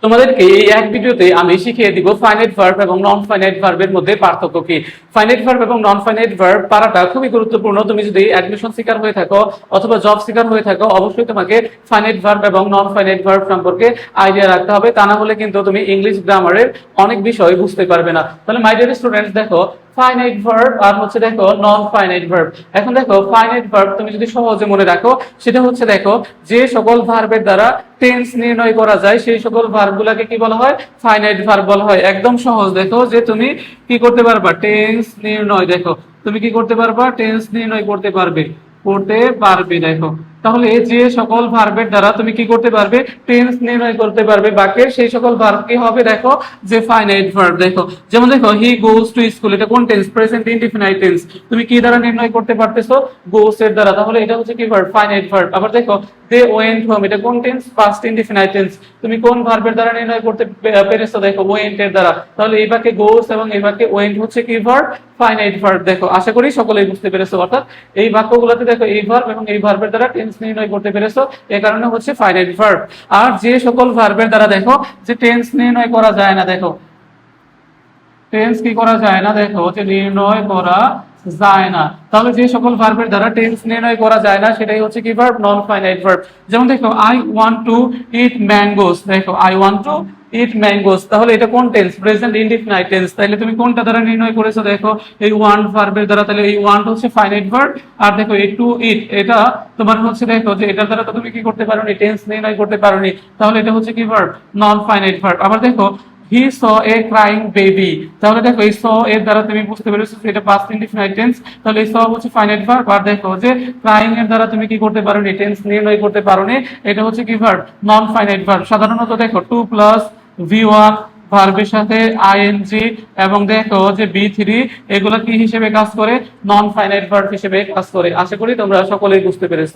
তোমাদেরকে এই এক ভিডিওতে আমি শিখিয়ে দিব ফাইনাইট ভার্ব এবং নন ফাইনাইট ভার্বের মধ্যে পার্থক্য কি। ফাইনাইট ভার্ব এবং নন ফাইনাইট ভার্ব পারাটা খুবই গুরুত্বপূর্ণ। তুমি যদি অ্যাডমিশন সিকার হয়ে থাকো অথবা জব সিকার হয়ে থাকো, অবশ্যই তোমাকে ফাইনাইট ভার্ব এবং নন ফাইনাইট ভার্ব সম্পর্কে আইডিয়া রাখতে হবে, তা না হলে কিন্তু তুমি ইংলিশ গ্রামারের অনেক বিষয় বুঝতে পারবে না। তাহলে মাই ডিয়ার স্টুডেন্টস, দেখো ফাইনাইট ভার্ব আর হচ্ছে দেখো নন ফাইনাইট ভার্ব। এখন দেখো ফাইনাইট ভার্ব তুমি যদি সহজে মনে রাখো, সেটা হচ্ছে দেখো যে সকল ভার্বের দ্বারা টেন্স নির্ণয় করা যায় সেই সকল ভার্বগুলোকে কি বলা হয়? ফাইনাইট ভার্ব বলা হয়। একদম সহজ, দেখো যে তুমি কি করতে পারবা? টেন্স নির্ণয়, দেখো তুমি কি করতে পারবা? টেন্স নির্ণয় করতে পারবে দেখো। তাহলে যে সকল ভার্বের দ্বারা তুমি কি করতে পারবে? টেন্স নির্ণয় করতে পারবে বাক্যের, সেই সকল ভার্ব কি হবে? দেখো যে ফাইনাইট ভার্ব। দেখো যেমন দেখো হি গোস টু স্কুল, এটা কোন টেন্স? Present indefinite tense. তুমি কি দ্বারা নির্ণয় করতে পারতেছো? গোস এর দ্বারা। তাহলে এটা হচ্ছে কি ভার্ব? Finite verb. আবার দেখো দে ওয়েন্ট হোম, এটা কোন টেন্স? Past indefinite tense. তুমি কোন ভার্বের দ্বারা নির্ণয় করতে পেরেছো? দেখো ওয়েন্ট এর দ্বারা। তাহলে এই বাক্যে গোস এবং এই বাক্যে ওয়েন্ট হচ্ছে কি ভার্ব? Finite verb. দেখো আশা করি সকলেই বুঝতে পেরেছো। অর্থাৎ এই বাক্যগুলোতে দেখো এই ভার্ব এবং এই ভার্বের দ্বারা টেন্স নির্ণয় করতে পেরেছো, এই কারণে হচ্ছে ফাইনাইট ভার্ব। আর যে সকল ভার্বের দ্বারা দেখো যে টেন্স নির্ণয় করা যায় না, দেখো টেন্স কি করা যায় না? দেখো যে নির্ণয় করা যায় না। তাহলে যে সকল ভার্বের দ্বারা টেন্স নির্ণয় করা যায় না সেটাই হচ্ছে কি ভার্ব? Non finite verb. যেমন দেখো I want to eat mangoes, দেখো I want to eat mangoes. তাহলে এটা কোন টেন্স? Present indefinite tense. তাহলে তুমি কোনটা দ্বারা নির্ণয় করেছো? দেখো এই ওয়ান্ট ভার্বের দ্বারা। তাহলে এই ওয়ান্ট হচ্ছে ফাইনাইট ভার্ব। আর দেখো এই টু ইট, এটা তোমার হচ্ছে দেখো যে এটার দ্বারা তো তুমি কি করতে পারোনি? টেন্স নির্ণয় করতে পারোনি। তাহলে এটা হচ্ছে কি ভার্ব? Non finite verb. আবার দেখো হি স এ ক্রাইং বেবি, তাহলে দেখো এই স এর দ্বারা তুমি বুঝতে পেরেছো এটা পাস্ট ইনডিফিনাইট টেন্স। তাহলে এই স হচ্ছে ফাইনাইট ভার্ব। আর দেখো যে ক্রাইং এর দ্বারা তুমি কি করতে পারোনি? টেন্স নির্ণয় করতে পারোনি, এটা হচ্ছে কি ভার্ব? Non finite verb. সাধারণত দেখো টু প্লাস V1 ভার্বের সাথে আইএনজি এবং দেখো যে B3 এগুলো কি হিসেবে কাজ করে? নন ফাইনাইট ভার্ব হিসেবে কাজ করে। আশা করি তোমরা সকলেই বুঝতে পেরেছো।